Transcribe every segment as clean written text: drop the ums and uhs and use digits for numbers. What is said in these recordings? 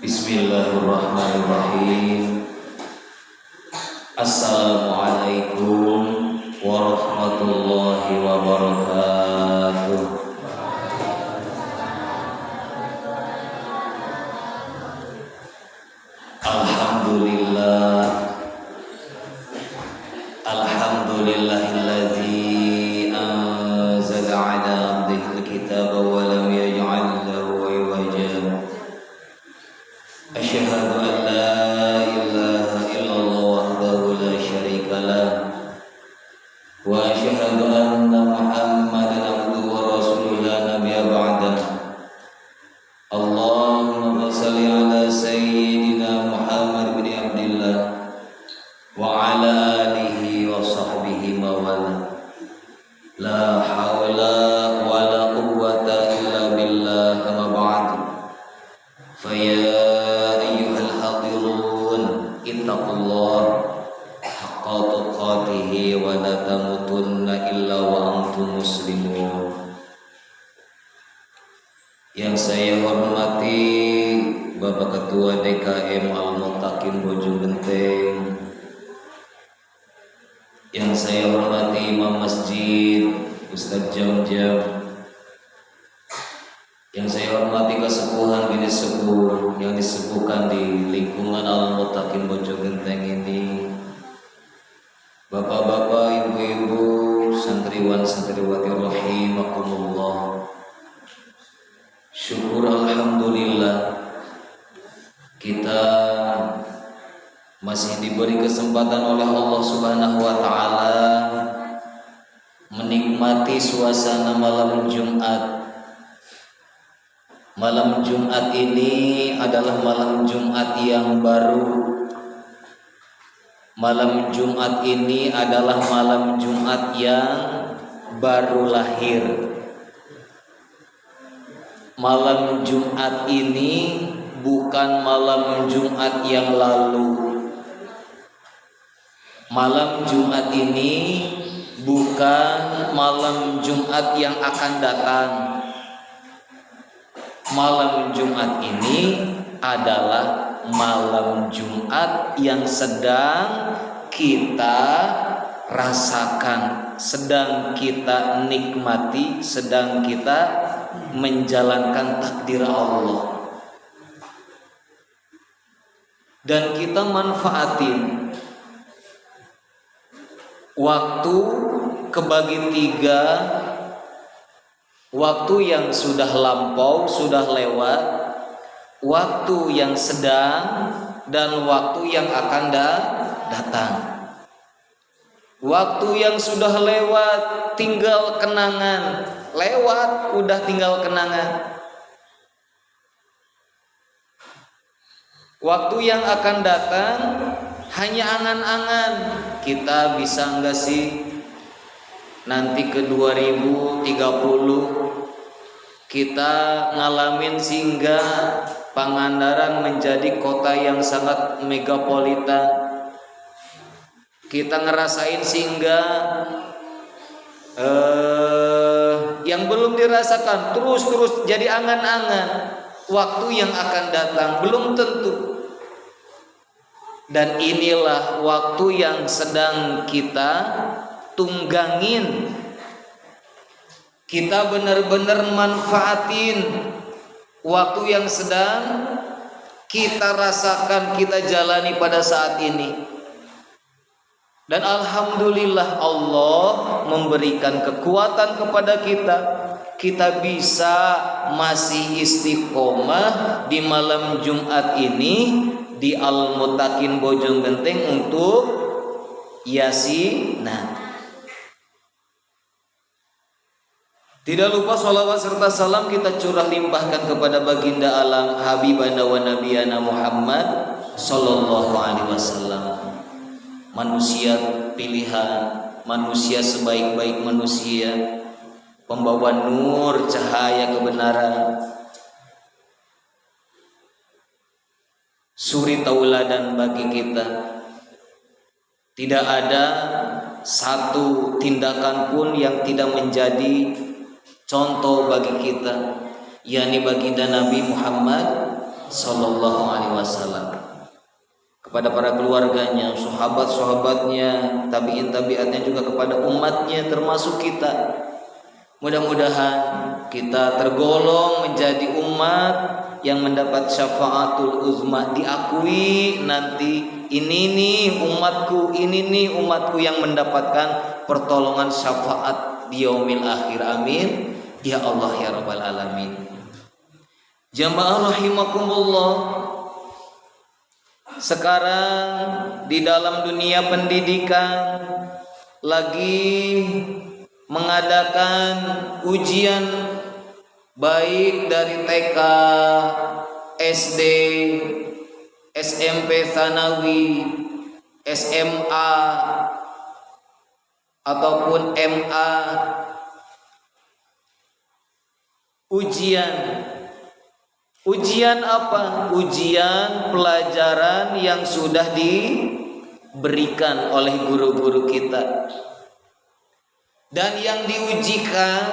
Bismillahirrahmanirrahim. Assalamualaikum warahmatullahi wabarakatuh. Alhamdulillah, alhamdulillahilladzi anzala ala abdihil kitaba wa lam yaj'al lahu iwaja. Asyhadu an la ilaha illallah wahdahu la syarika lah wa asyhadu anna Muhammadan abduhu wa rasuluhu la nabiyya ba'dah. Allahumma shalli ala sayyidina Muhammad bin Abdillah wa ala alihi wa sahbihi wa wala. La haula wa la quwwata illa billah, amma ba'd. Fa ya ittaqullah haqqa tuqatih wa la tamutunna illa wa antum muslimun. Yang saya hormati Bapak Ketua DKM Al-Muttaqin Bojonggenteng, yang saya hormati Imam Masjid Ustadz Jam-Jam, yang saya hormati kesepuhan bini sepuh yang disepuhkan di lingkungan Al-Muttaqin Bojonggenteng ini, bapak-bapak, ibu-ibu, santriwan santriwati rahimakumullah. Syukur alhamdulillah kita masih diberi kesempatan oleh Allah Subhanahu wa taala menikmati suasana malam Jumat. Malam Jumat ini adalah malam Jumat yang baru. Malam Jumat ini adalah malam Jumat yang baru lahir. Malam Jumat ini bukan malam Jumat yang lalu. Malam Jumat ini bukan malam Jumat yang akan datang. Malam Jumat ini adalah malam Jumat yang sedang kita rasakan, sedang kita nikmati, sedang kita menjalankan takdir Allah. Dan kita manfaatin waktu kebagi tiga. Waktu yang sudah lampau, sudah lewat, waktu yang sedang, dan waktu yang akan datang. Waktu yang sudah lewat tinggal kenangan, lewat udah tinggal kenangan. Waktu yang akan datang hanya angan-angan. Kita bisa enggak sih nanti ke 2030 kita ngalamin sehingga Pangandaran menjadi kota yang sangat megapolitan. Kita ngerasain sehingga yang belum dirasakan terus jadi angan-angan. Waktu yang akan datang belum tentu. Dan inilah waktu yang sedang kita tunggangin. Kita benar-benar manfaatin waktu yang sedang kita rasakan, kita jalani pada saat ini. Dan alhamdulillah Allah memberikan kekuatan kepada kita. Kita bisa masih istiqomah di malam Jumat ini di Al-Muttaqin Bojonggenteng untuk Yasinan. Tidak lupa sholawat serta salam kita curah limpahkan kepada baginda alam Habibana wa Nabiyana Muhammad Sallallahu Alaihi Wasallam. Manusia pilihan, manusia sebaik-baik manusia, pembawa nur cahaya kebenaran, suri tauladan bagi kita. Tidak ada satu tindakan pun yang tidak menjadi contoh bagi kita, yakni baginda Nabi Muhammad Sallallahu Alaihi Wasallam, kepada para keluarganya, sahabat-sahabatnya, tabi'in-tabi'atnya, juga kepada umatnya termasuk kita. Mudah-mudahan kita tergolong menjadi umat yang mendapat syafaatul uzma, diakui nanti ini nih umatku yang mendapatkan pertolongan syafaat di yaumil akhir. Amin ya Allah ya rabbal alamin. Jamaah rahimakumullah, sekarang di dalam dunia pendidikan lagi mengadakan ujian baik dari TK, SD, SMP, Tsanawi, SMA ataupun MA. Ujian apa? Ujian pelajaran yang sudah diberikan oleh guru-guru kita. Dan yang diujikan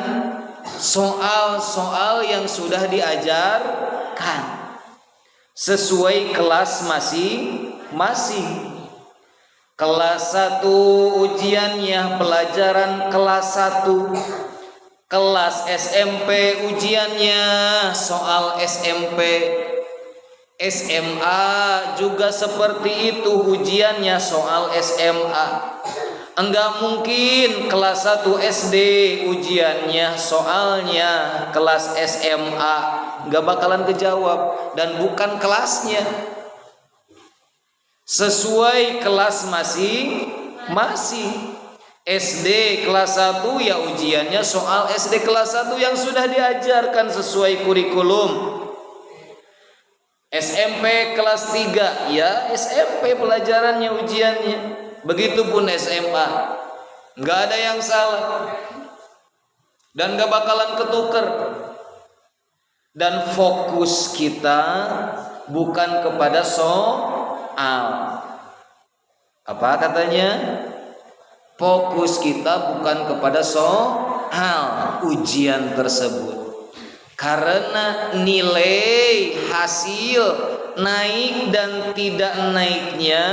soal-soal yang sudah diajarkan sesuai kelas masing-masing. Kelas 1 ujiannya pelajaran kelas 1. Kelas SMP ujiannya soal SMP. SMA juga seperti itu, ujiannya soal SMA. Enggak mungkin kelas 1 SD ujiannya soalnya kelas SMA, enggak bakalan kejawab dan bukan kelasnya. Sesuai kelas masing-masing. SD kelas 1 ya ujiannya soal SD kelas 1 yang sudah diajarkan sesuai kurikulum. SMP kelas 3 ya SMP pelajarannya ujiannya. Begitupun SMA, nggak ada yang salah dan nggak bakalan ketuker. Dan fokus kita bukan kepada soal. Apa katanya? Fokus kita bukan kepada soal ujian tersebut, karena nilai hasil naik dan tidak naiknya,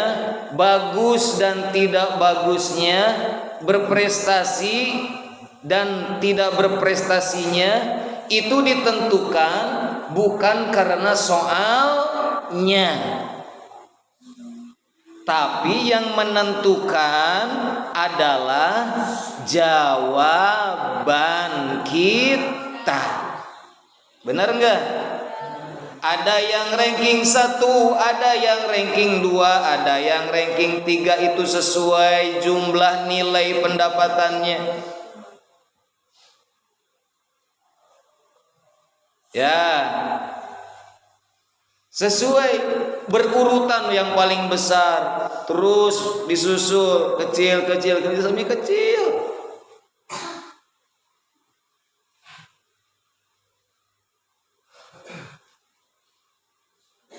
bagus dan tidak bagusnya, berprestasi dan tidak berprestasinya itu ditentukan bukan karena soalnya, tapi yang menentukan adalah jawaban kita. Benar enggak? Ada yang ranking 1, ada yang ranking 2, ada yang ranking 3, itu sesuai jumlah nilai pendapatannya. Ya, sesuai berurutan, yang paling besar terus disusul kecil sampai kecil.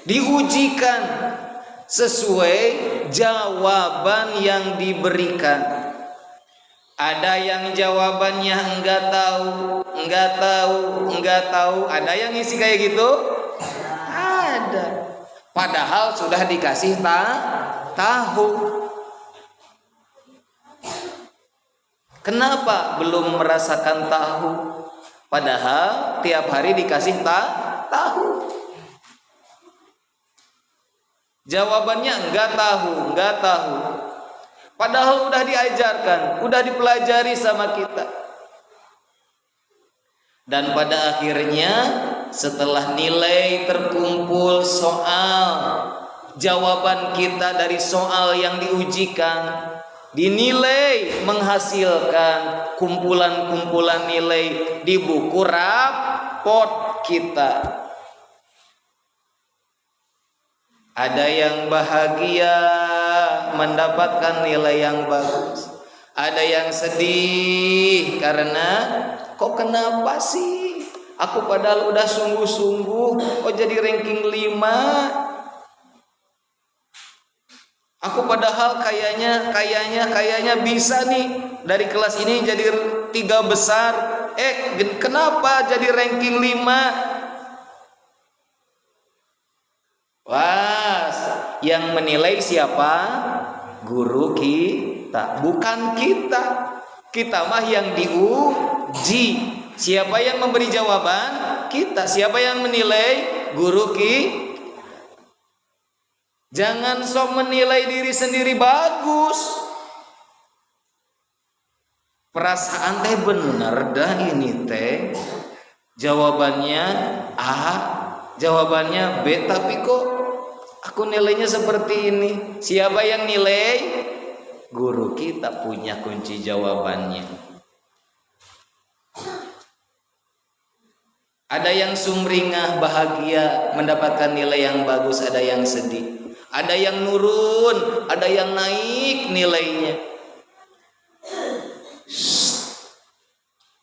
Diujikan sesuai jawaban yang diberikan. Ada yang jawabannya enggak tahu. Ada yang isi kayak gitu? Ada. Padahal sudah dikasih tahu. Kenapa belum merasakan tahu? Padahal tiap hari dikasih tahu. Jawabannya enggak tahu. Padahal udah diajarkan, udah dipelajari sama kita. Dan pada akhirnya setelah nilai terkumpul soal, jawaban kita dari soal yang diujikan dinilai menghasilkan kumpulan-kumpulan nilai di buku raport kita. Ada yang bahagia mendapatkan nilai yang bagus, ada yang sedih karena kok kenapa sih aku padahal udah sungguh-sungguh kok jadi ranking 5. Aku padahal kayaknya bisa nih dari kelas ini jadi 3 besar. Kenapa jadi ranking 5? Wah, yang menilai siapa? Guru kita, bukan kita. Kita mah yang diuji. Siapa yang memberi jawaban? Kita. Siapa yang menilai? Guru kita. Jangan sok menilai diri sendiri bagus. Perasaan teh bener dah ini teh. Jawabannya A, jawabannya B, tapi kok aku nilainya seperti ini. Siapa yang nilai? Guru kita punya kunci jawabannya. Ada yang sumringah bahagia mendapatkan nilai yang bagus, ada yang sedih. Ada yang nurun, ada yang naik nilainya.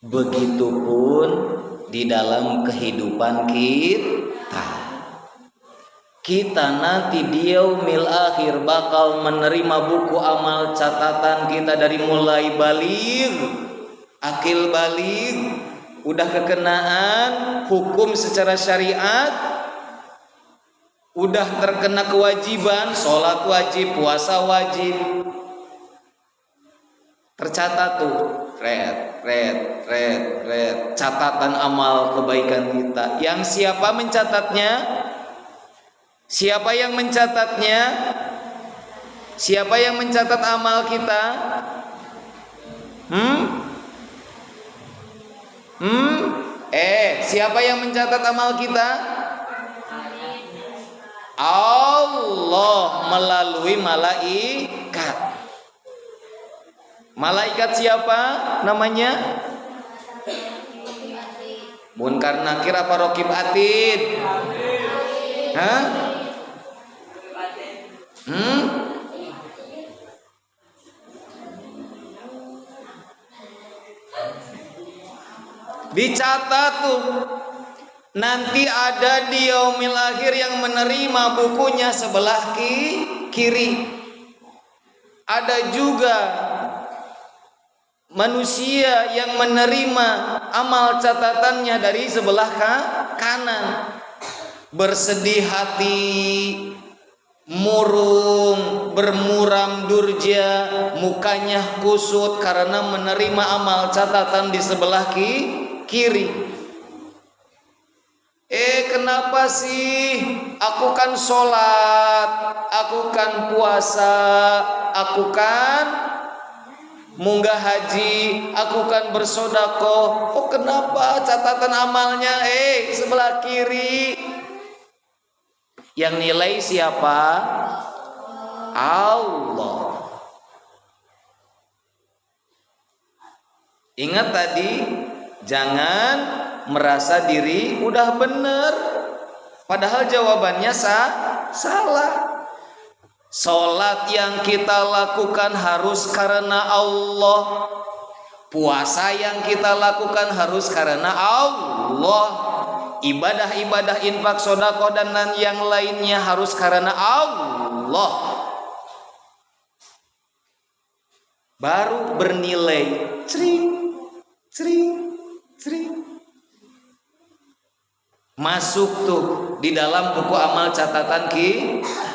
Begitupun di dalam kehidupan kita. Kita nanti di yaumil akhir bakal menerima buku amal catatan kita dari mulai baligh, akil baligh, udah kekenaan hukum secara syariat, udah terkena kewajiban, sholat wajib, puasa wajib, tercatat tuh, red, catatan amal kebaikan kita. Yang siapa mencatatnya? Siapa yang mencatatnya? Siapa yang mencatat amal kita? Siapa yang mencatat amal kita? Allah melalui malaikat. Malaikat siapa namanya? Munkar Nakir apa Raqib Atid? Hah? Dicatat tuh. Nanti ada di yaumil akhir yang menerima bukunya sebelah kiri. Ada juga manusia yang menerima amal catatannya dari sebelah kanan. Bersedih hati, murung, bermuram durja, mukanya kusut karena menerima amal catatan di sebelah kiri. Kenapa sih? Aku kan sholat, aku kan puasa, aku kan munggah haji, aku kan bersodakoh. Oh kenapa catatan amalnya sebelah kiri? Yang nilai siapa? Allah. Ingat tadi, jangan merasa diri udah bener, padahal jawabannya salah. Sholat yang kita lakukan harus karena Allah. Puasa yang kita lakukan harus karena Allah. Ibadah-ibadah infak, sedekah dan yang lainnya harus karena Allah. Baru bernilai. Cring. Masuk tuh di dalam buku amal catatan kita.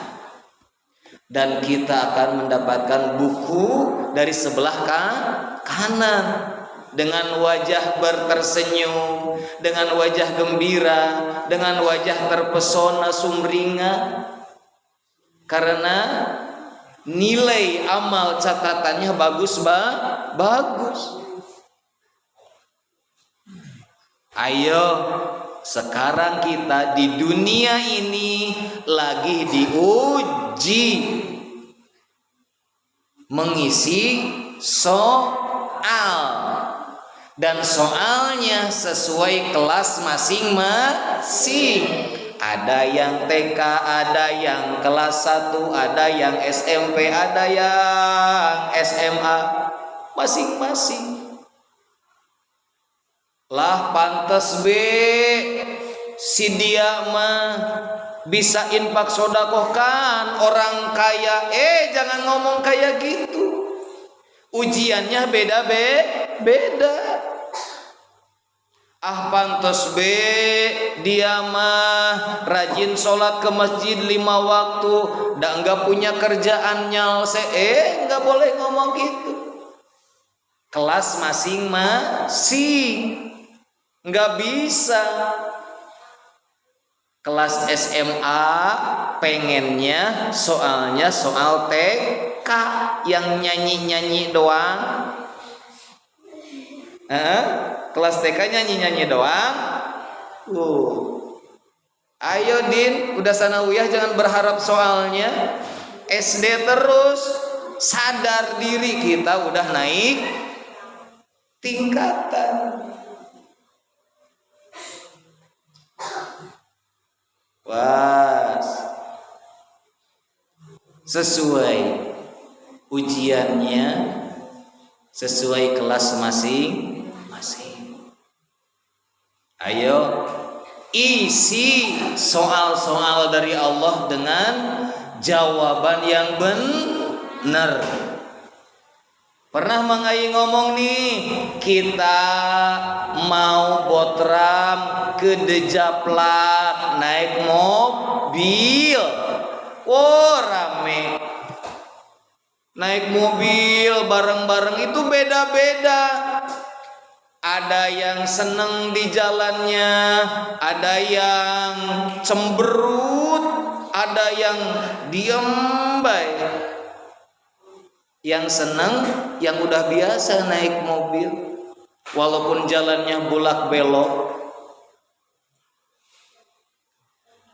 Dan kita akan mendapatkan buku dari sebelah kanan. Dengan wajah bertersenyum, dengan wajah gembira, dengan wajah terpesona sumringah, karena nilai amal catatannya bagus. Ayo, sekarang kita di dunia ini lagi diuji mengisi soal. Dan soalnya sesuai kelas masing-masing. Ada yang TK, ada yang kelas 1, ada yang SMP, ada yang SMA. Masing-masing. Lah pantes si dia mah bisa infak sedekah kan orang kaya. Jangan ngomong kayak gitu. Ujiannya beda. Ah pantos be dia mah rajin sholat ke masjid 5 waktu, dan nggak punya kerjaan nyalse. Nggak boleh ngomong gitu. Kelas masing-masing, nggak bisa. Kelas SMA pengennya soalnya soal TK yang nyanyi-nyanyi doang. Kelas TK nyanyi-nyanyi doang. Ayo Din, udah sanawiyah jangan berharap soalnya. SD terus, sadar diri kita udah naik tingkatan. Was sesuai ujiannya, sesuai kelas masing-masing. Ayo isi soal-soal dari Allah dengan jawaban yang benar. Pernah mengai ngomong nih, kita mau botram ke Dejaplak naik mobil. Rame. Naik mobil bareng-bareng itu beda-beda. Ada yang seneng di jalannya, ada yang cemberut, ada yang diem baik. Yang seneng yang udah biasa naik mobil, walaupun jalannya bulak belok.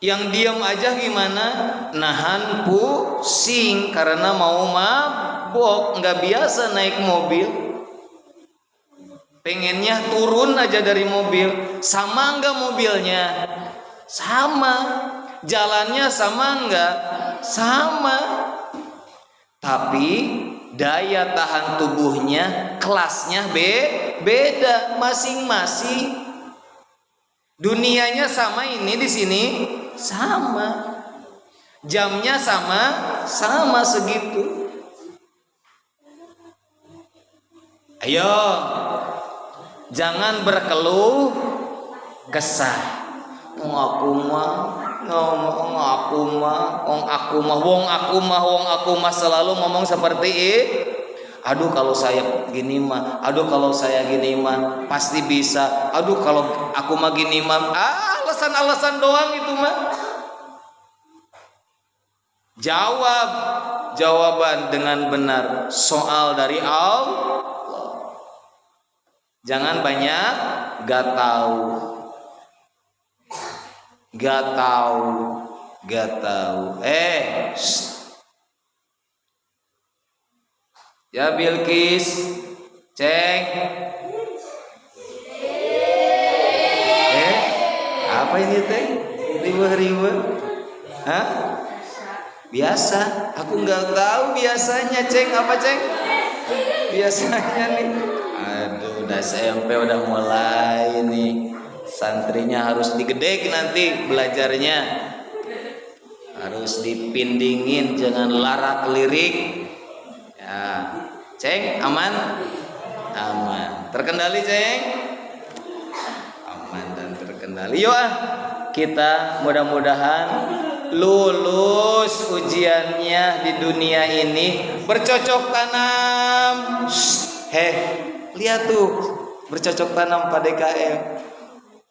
Yang diem aja gimana? Nahan pusing karena mau mabok, nggak biasa naik mobil. Pengennya turun aja dari mobil. Sama nggak mobilnya? Sama. Jalannya sama nggak? Sama. Tapi daya tahan tubuhnya, kelasnya beda masing-masing. Dunianya sama, ini di sini sama. Jamnya sama segitu. Ayo, jangan berkeluh kesah. Aku mah selalu ngomong seperti aduh kalau saya gini mah, pasti bisa. Aduh kalau aku mah gini mah, alasan-alasan doang itu mah. Jawaban dengan benar soal dari Allah. Jangan banyak gak tahu. Ya Bilqis, ceng. Apa ini teh? Riweh? Hah? Biasa. Aku nggak tahu biasanya, ceng. Apa ceng? Biasanya nih. Aduh, udah SMP udah mulai nih. Santrinya harus digedek nanti belajarnya. Harus dipindingin, jangan larak lirik. Ya, ceng, aman? Terkendali, ceng? Aman dan terkendali. Yuk kita mudah-mudahan lulus ujiannya di dunia ini bercocok tanam. Lihat tuh, bercocok tanam pada DKM.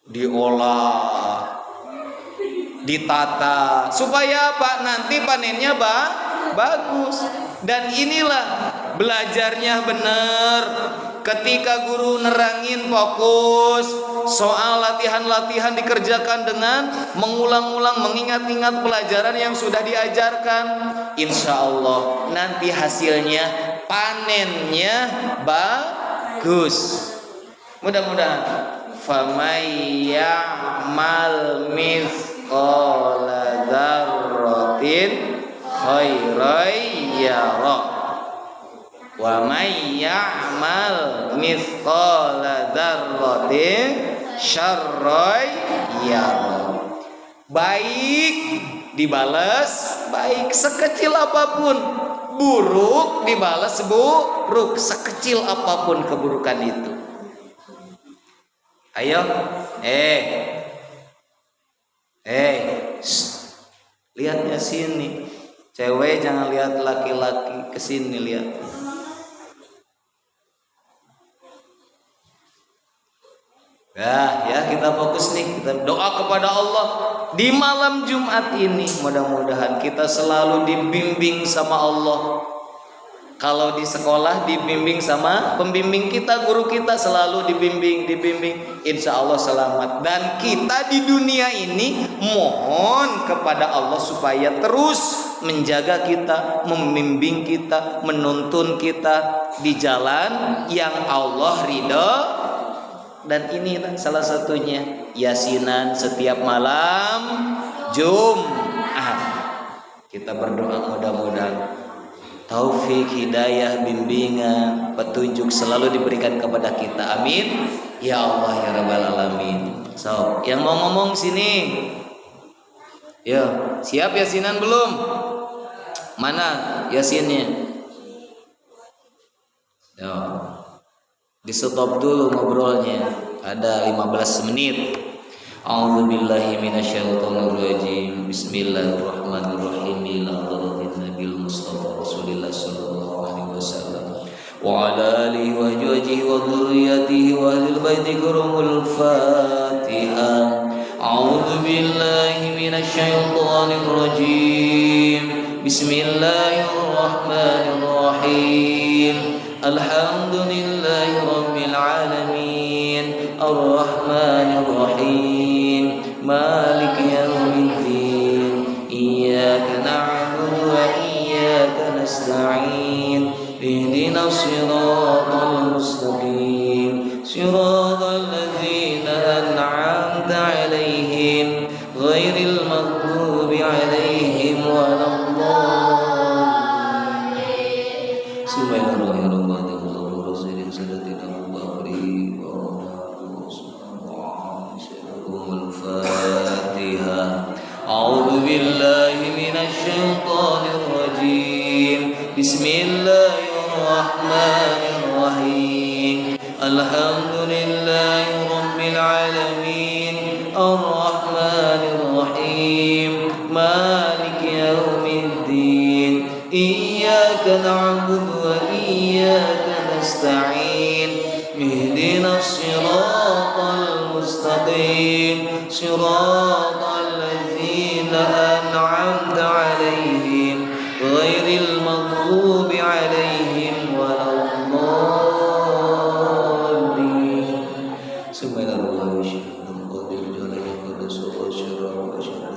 Diolah, ditata supaya apa? Nanti panennya bagus. Dan inilah belajarnya benar. Ketika guru nerangin fokus, soal latihan-latihan dikerjakan dengan mengulang-ulang, mengingat-ingat pelajaran yang sudah diajarkan. Insya Allah nanti hasilnya, panennya bagus. Mudah-mudahan. Famay ya'mal mithqala dzarratin khairan yara wa may ya'mal mithqala dzarratin syarran yara. Baik dibalas baik sekecil apapun, buruk dibalas buruk sekecil apapun keburukan itu. Ayo, lihat ya sini. Cewek jangan lihat laki-laki, kesini lihat. Ya kita fokus nih, kita doa kepada Allah di malam Jumat ini. Mudah-mudahan kita selalu dibimbing sama Allah. Kalau di sekolah dibimbing sama pembimbing kita, guru kita selalu dibimbing. Insya Allah selamat. Dan kita di dunia ini mohon kepada Allah supaya terus menjaga kita, membimbing kita, menuntun kita di jalan yang Allah ridha. Dan ini salah satunya yasinan setiap malam Jumat. Kita berdoa mudah-mudahan taufik, hidayah, bimbingan, petunjuk selalu diberikan kepada kita. Amin. Ya Allah ya Rabbal Alamin. So, yang mau ngomong sini. Ya, siap yasinan belum? Mana yasinnya? Ya. Di stop dulu ngobrolnya. Ada 15 menit. A'udzubillahi minasyaitonirrajim. Bismillahirrahmanirrahim. Ila hadratin Nabil Mustafa Rasulillah sallallahu alaihi wasallam wa ala alihi wa sahbihi wa dzurriyyatihi wa ahlil baiti kurumul Fatihah. A'udzubillahi minasyaitonirrajim. Bismillahirrahmanirrahim. Alhamdulillahi rabbil alamin. Ar-Rahmanir Rahim. Maliki yaumiddin. Iyyaka na'budu wa iyyaka nasta'in. Ihdinas siratal mustaqim. Siratal ladzina an'amta 'alaihim ghairil maghdubi 'alaihim waladdallin. Subhanallah. A'udzu billahi minasyaitonir rajim. Bismillahirrahmanirrahim. Alhamdulillahi rabbil alamin. Ar-Rahmanir Rahim. Maliki yaumiddin. Iyyaka na'budu wa iyyaka nasta'in. Ihdinas siratal mustaqim. Siratal ladzina an'amta 'alaihim ghairil maghdubi 'alaihim waladdallin. Subhanallah wa syahadul qadir jalali qudus wa syarra wa syahadul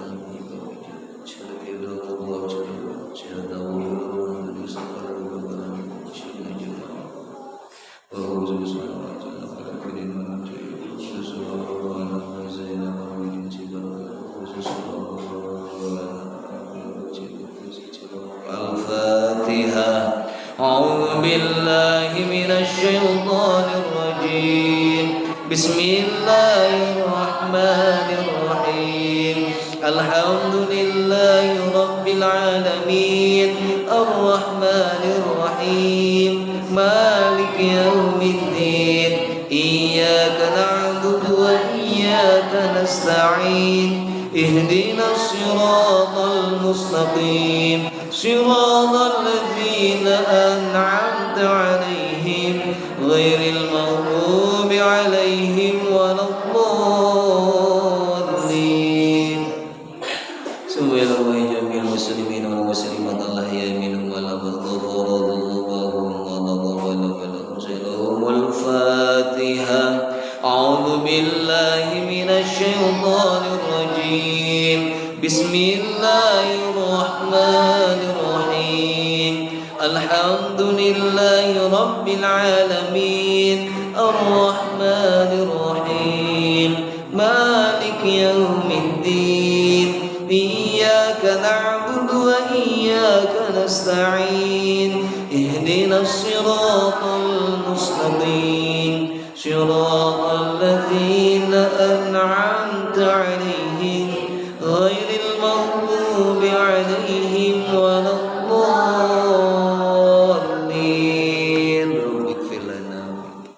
Al-Fatihah. A'udzu billahi minasyaitonir rajim. Bismillahirrahmanirrahim. Alhamdulillahi rabbil alamin. Ar-Rahmanir Rahim. Maliki yaumiddin. Iyyaka na'budu wa iyyaka nasta'in. Ihdinas siratal mustaqim. Siratal ladzina an'amta 'alaihim ghairil maghdubi 'alaihim waladdallin. Subhanallah jamil muslimin wal muslimat Allah ya minhum wal Fatihah. A'udzu billahi minasyaitonir rajim. Bismillahirrahmanirrahim. Alhamdulillahi rabbil alamin. Ar-Rahmanir Rahim. Maliki yaumiddin. Iyyaka na'budu wa iyyaka nasta'in. Ihdinas siratal mustaqim. Siratal ladzina